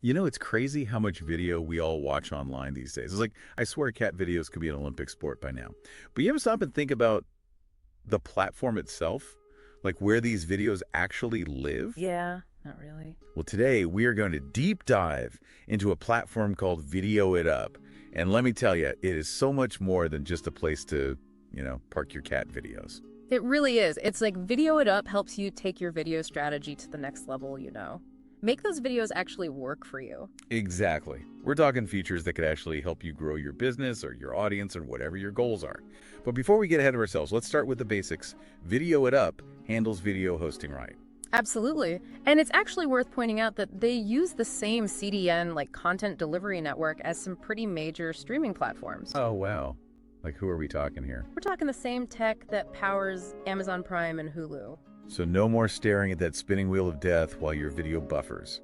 You know, it's crazy how much video we all watch online these days. It's like, I swear cat videos could be an Olympic sport by now. But you ever stop and think about the platform itself? Like where these videos actually live? Yeah, not really. Well, today we are going to deep dive into a platform called Video It Up. And let me tell you, it is so much more than just a place to, park your cat videos. It really is. It's like Video It Up helps you take your video strategy to the next level. Make those videos actually work for you. Exactly. We're talking features that could actually help you grow your business or your audience or whatever your goals are. But before we get ahead of ourselves, let's start with the basics. Video It Up handles video hosting right. Absolutely. And it's actually worth pointing out that they use the same CDN, like content delivery network, as some pretty major streaming platforms. Oh, wow. Like, who are we talking here? We're talking the same tech that powers Amazon Prime and Hulu. So no more staring at that spinning wheel of death while your video buffers.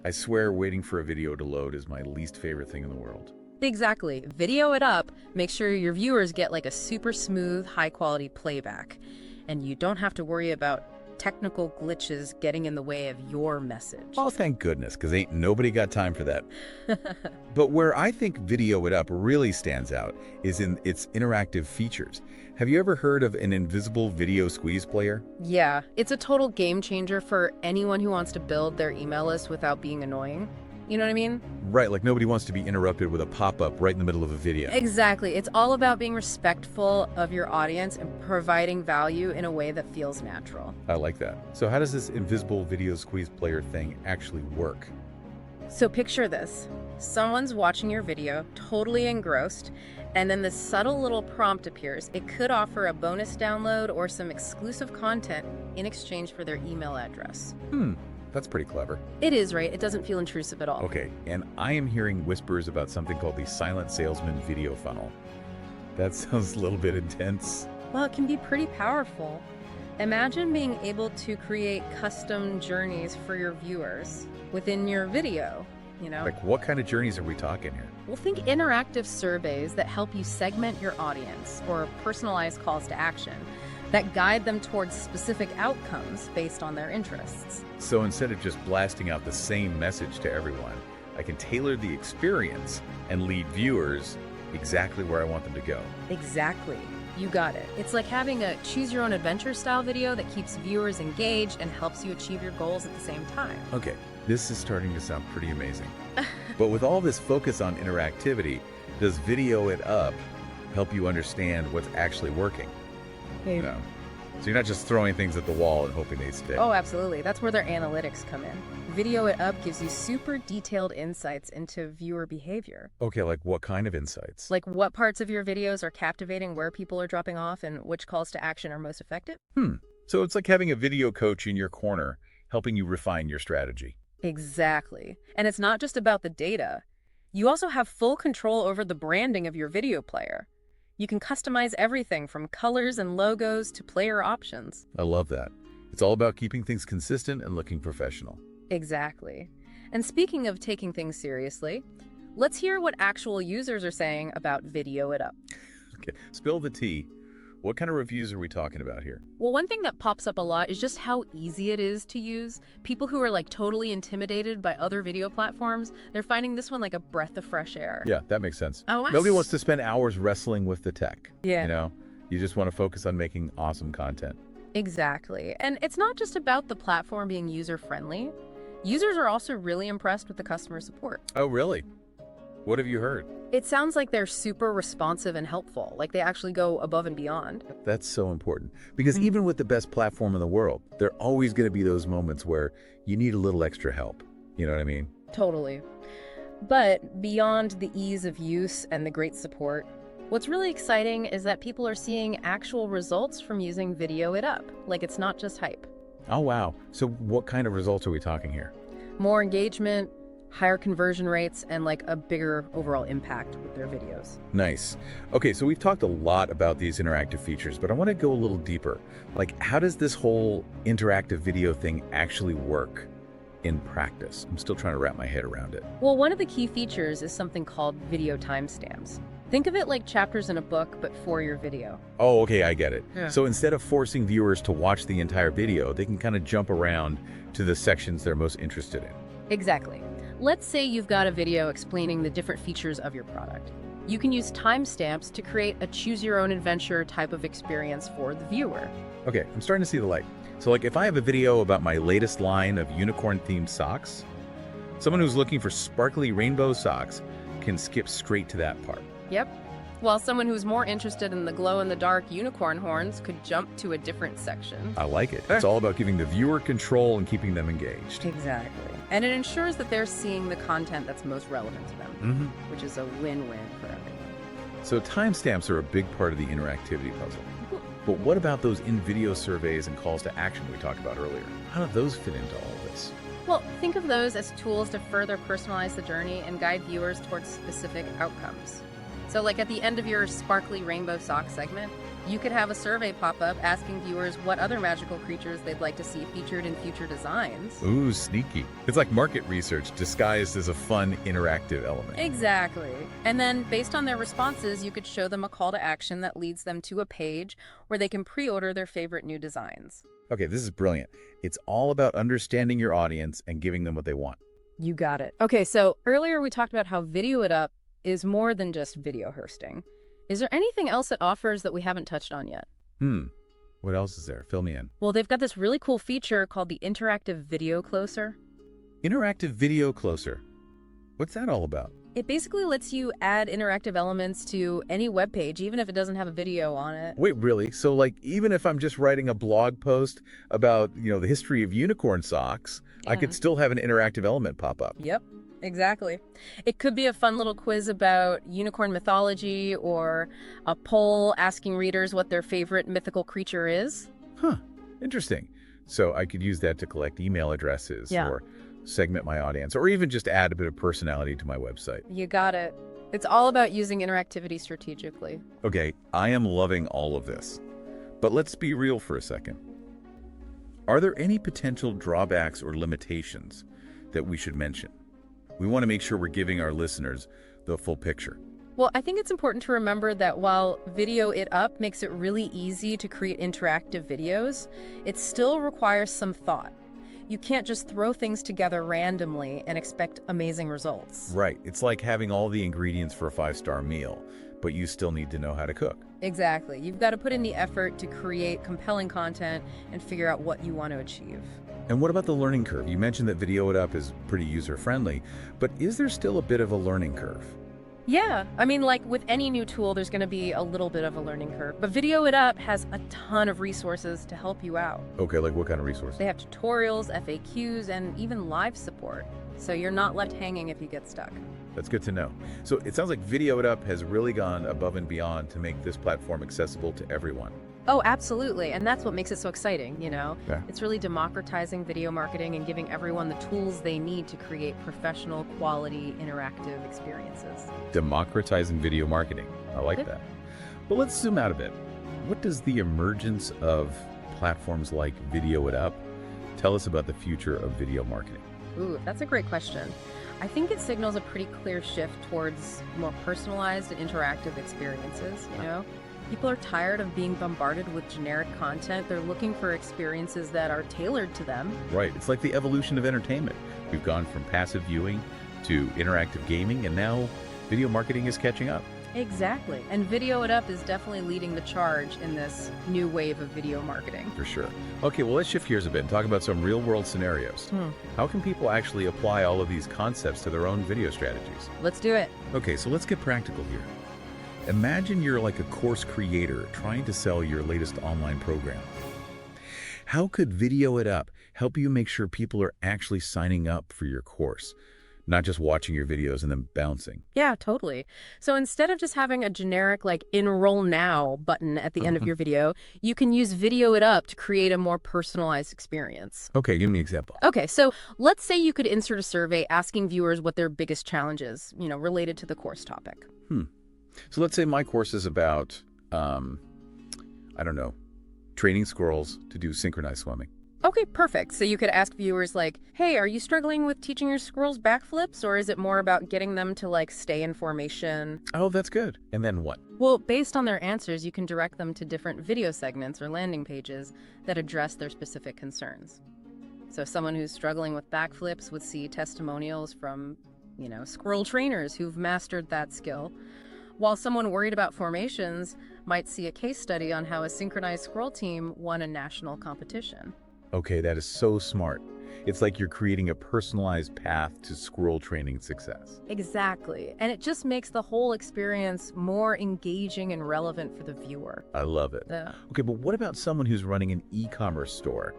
I swear waiting for a video to load is my least favorite thing in the world. Exactly. Video It Up makes sure your viewers get like a super smooth, high-quality playback. And you don't have to worry about technical glitches getting in the way of your message. Oh, thank goodness, because ain't nobody got time for that. But where I think Video It Up really stands out is in its interactive features. Have you ever heard of an invisible video squeeze player? Yeah, it's a total game changer for anyone who wants to build their email list without being annoying. You know what I mean? Right, like nobody wants to be interrupted with a pop-up right in the middle of a video. Exactly. It's all about being respectful of your audience and providing value in a way that feels natural. I like that. So how does this invisible video squeeze player thing actually work? So picture this. Someone's watching your video, totally engrossed, and then this subtle little prompt appears. It could offer a bonus download or some exclusive content in exchange for their email address. That's pretty clever. It is, right? It doesn't feel intrusive at all. Okay, and I am hearing whispers about something called the silent salesman video funnel. That sounds a little bit intense. Well, it can be pretty powerful. Imagine being able to create custom journeys for your viewers within your video, Like what kind of journeys are we talking here? Well, think interactive surveys that help you segment your audience or personalize calls to action that guide them towards specific outcomes based on their interests. So instead of just blasting out the same message to everyone, I can tailor the experience and lead viewers exactly where I want them to go. Exactly. You got it. It's like having a choose-your-own-adventure style video that keeps viewers engaged and helps you achieve your goals at the same time. Okay, this is starting to sound pretty amazing. But with all this focus on interactivity, does Video It Up help you understand what's actually working? Hey. No. So you're not just throwing things at the wall and hoping they stick. Oh, absolutely. That's where their analytics come in. Video It Up gives you super detailed insights into viewer behavior. Okay, like what kind of insights? Like what parts of your videos are captivating, where people are dropping off, and which calls to action are most effective? So it's like having a video coach in your corner, helping you refine your strategy. Exactly. And it's not just about the data. You also have full control over the branding of your video player. You can customize everything from colors and logos to player options. I love that. It's all about keeping things consistent and looking professional. Exactly. And speaking of taking things seriously, let's hear what actual users are saying about Video It Up. Okay, spill the tea. What kind of reviews are we talking about here? Well, one thing that pops up a lot is just how easy it is to use. People who are like totally intimidated by other video platforms, they're finding this one like a breath of fresh air. Yeah, that makes sense. Oh, Nobody wants to spend hours wrestling with the tech. Yeah. You just want to focus on making awesome content. Exactly. And it's not just about the platform being user-friendly. Users are also really impressed with the customer support. Oh, really? What have you heard? It sounds like they're super responsive and helpful, like they actually go above and beyond. That's so important. Because even with the best platform in the world, there are always going to be those moments where you need a little extra help. You know what I mean? Totally. But beyond the ease of use and the great support, what's really exciting is that people are seeing actual results from using Video It Up. Like it's not just hype. Oh, wow. So what kind of results are we talking here? More engagement, higher conversion rates, and like a bigger overall impact with their videos. Nice. Okay, so we've talked a lot about these interactive features, but I want to go a little deeper. Like, how does this whole interactive video thing actually work in practice? I'm still trying to wrap my head around it. Well, one of the key features is something called video timestamps. Think of it like chapters in a book, but for your video. Oh, okay, I get it. Yeah. So instead of forcing viewers to watch the entire video, they can kind of jump around to the sections they're most interested in. Exactly. Let's say you've got a video explaining the different features of your product. You can use timestamps to create a choose-your-own-adventure type of experience for the viewer. Okay, I'm starting to see the light. So like if I have a video about my latest line of unicorn-themed socks, someone who's looking for sparkly rainbow socks can skip straight to that part. Yep. While someone who's more interested in the glow-in-the-dark unicorn horns could jump to a different section. I like it. It's all about giving the viewer control and keeping them engaged. Exactly. And it ensures that they're seeing the content that's most relevant to them, which is a win-win for everyone. So timestamps are a big part of the interactivity puzzle. But what about those in-video surveys and calls to action we talked about earlier? How do those fit into all of this? Well, think of those as tools to further personalize the journey and guide viewers towards specific outcomes. So like at the end of your sparkly rainbow sock segment, you could have a survey pop up asking viewers what other magical creatures they'd like to see featured in future designs. Ooh, sneaky. It's like market research disguised as a fun, interactive element. Exactly. And then based on their responses, you could show them a call to action that leads them to a page where they can pre-order their favorite new designs. Okay, this is brilliant. It's all about understanding your audience and giving them what they want. You got it. Okay, so earlier we talked about how Video It Up is more than just video hosting. Is there anything else it offers that we haven't touched on yet? What else is there? Fill me in. Well, they've got this really cool feature called the Interactive Video Closer. Interactive Video Closer. What's that all about? It basically lets you add interactive elements to any web page, even if it doesn't have a video on it. Wait, really? So like even if I'm just writing a blog post about, the history of unicorn socks, I could still have an interactive element pop up. Yep. Exactly. It could be a fun little quiz about unicorn mythology or a poll asking readers what their favorite mythical creature is. Huh. Interesting. So I could use that to collect email addresses or segment my audience or even just add a bit of personality to my website. You got it. It's all about using interactivity strategically. Okay, I am loving all of this. But let's be real for a second. Are there any potential drawbacks or limitations that we should mention? We want to make sure we're giving our listeners the full picture. Well, I think it's important to remember that while Video It Up makes it really easy to create interactive videos, it still requires some thought. You can't just throw things together randomly and expect amazing results. Right. It's like having all the ingredients for a 5-star meal, but you still need to know how to cook. Exactly. You've got to put in the effort to create compelling content and figure out what you want to achieve. And what about the learning curve? You mentioned that Video It Up is pretty user-friendly, but is there still a bit of a learning curve? Yeah, I mean, like with any new tool, there's going to be a little bit of a learning curve. But Video It Up has a ton of resources to help you out. Okay, like what kind of resources? They have tutorials, FAQs, and even live support. So you're not left hanging if you get stuck. That's good to know. So it sounds like Video It Up has really gone above and beyond to make this platform accessible to everyone. Oh, absolutely. And that's what makes it so exciting, Yeah. It's really democratizing video marketing and giving everyone the tools they need to create professional, quality, interactive experiences. Democratizing video marketing. I like that. But let's zoom out a bit. What does the emergence of platforms like Video It Up tell us about the future of video marketing? Ooh, that's a great question. I think it signals a pretty clear shift towards more personalized and interactive experiences, People are tired of being bombarded with generic content. They're looking for experiences that are tailored to them. Right. It's like the evolution of entertainment. We've gone from passive viewing to interactive gaming, and now video marketing is catching up. Exactly. And Video It Up is definitely leading the charge in this new wave of video marketing. For sure. Okay, well, let's shift gears a bit and talk about some real-world scenarios. How can people actually apply all of these concepts to their own video strategies? Let's do it. Okay, so let's get practical here. Imagine you're like a course creator trying to sell your latest online program. How could Video It Up help you make sure people are actually signing up for your course, not just watching your videos and then bouncing? Yeah, totally. So instead of just having a generic enroll now button at the end of your video, you can use Video It Up to create a more personalized experience. Okay, give me an example. Okay, so let's say you could insert a survey asking viewers what their biggest challenge is, related to the course topic. So let's say my course is about, training squirrels to do synchronized swimming. Okay, perfect. So you could ask viewers hey, are you struggling with teaching your squirrels backflips, or is it more about getting them to stay in formation? Oh, that's good. And then what? Well, based on their answers, you can direct them to different video segments or landing pages that address their specific concerns. So someone who's struggling with backflips would see testimonials from, squirrel trainers who've mastered that skill, while someone worried about formations might see a case study on how a synchronized squirrel team won a national competition. Okay, that is so smart. It's like you're creating a personalized path to squirrel training success. Exactly. And it just makes the whole experience more engaging and relevant for the viewer. I love it. Yeah. Okay, but what about someone who's running an e-commerce store?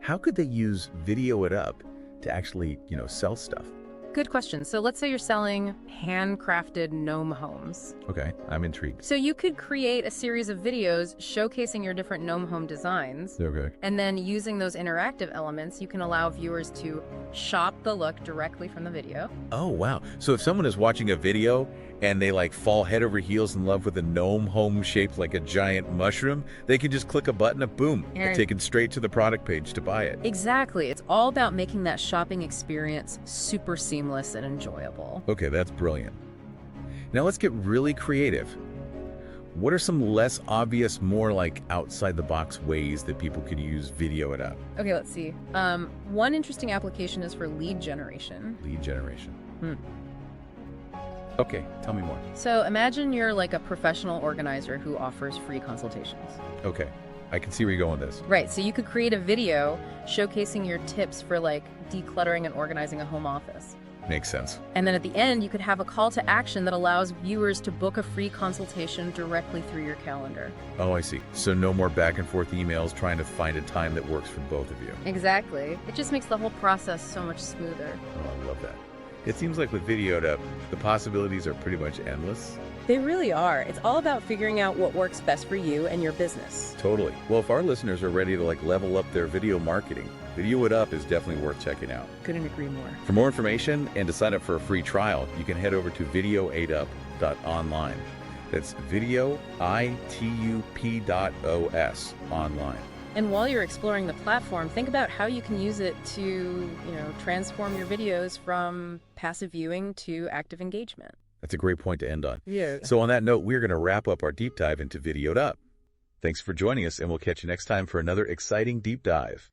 How could they use Video It Up to actually, sell stuff? Good question. So let's say you're selling handcrafted gnome homes. Okay, I'm intrigued. So you could create a series of videos showcasing your different gnome home designs. Okay. And then using those interactive elements, you can allow viewers to shop the look directly from the video. Oh, wow. So if someone is watching a video and they fall head over heels in love with a gnome home shaped like a giant mushroom, they can just click a button and boom, they're taken straight to the product page to buy it. Exactly. It's all about making that shopping experience super seamless and enjoyable. Okay, that's brilliant. Now let's get really creative. What are some less obvious, more outside the box ways that people could use Video It Up? Okay, let's see. One interesting application is for lead generation. Lead generation. Okay, tell me more. So imagine you're like a professional organizer who offers free consultations. Okay, I can see where you're going with this. Right, so you could create a video showcasing your tips for decluttering and organizing a home office. Makes sense. And then at the end, you could have a call to action that allows viewers to book a free consultation directly through your calendar. Oh, I see. So no more back and forth emails trying to find a time that works for both of you. Exactly. It just makes the whole process so much smoother. Oh, I love that. It seems like with Video It Up, the possibilities are pretty much endless. They really are. It's all about figuring out what works best for you and your business. Totally. Well, if our listeners are ready to level up their video marketing, Video It Up is definitely worth checking out. Couldn't agree more. For more information and to sign up for a free trial, you can head over to videoitup.online. That's videoitup.os online. And while you're exploring the platform, think about how you can use it to, transform your videos from passive viewing to active engagement. That's a great point to end on. Yeah. So on that note, we're going to wrap up our deep dive into Video It Up. Thanks for joining us, and we'll catch you next time for another exciting deep dive.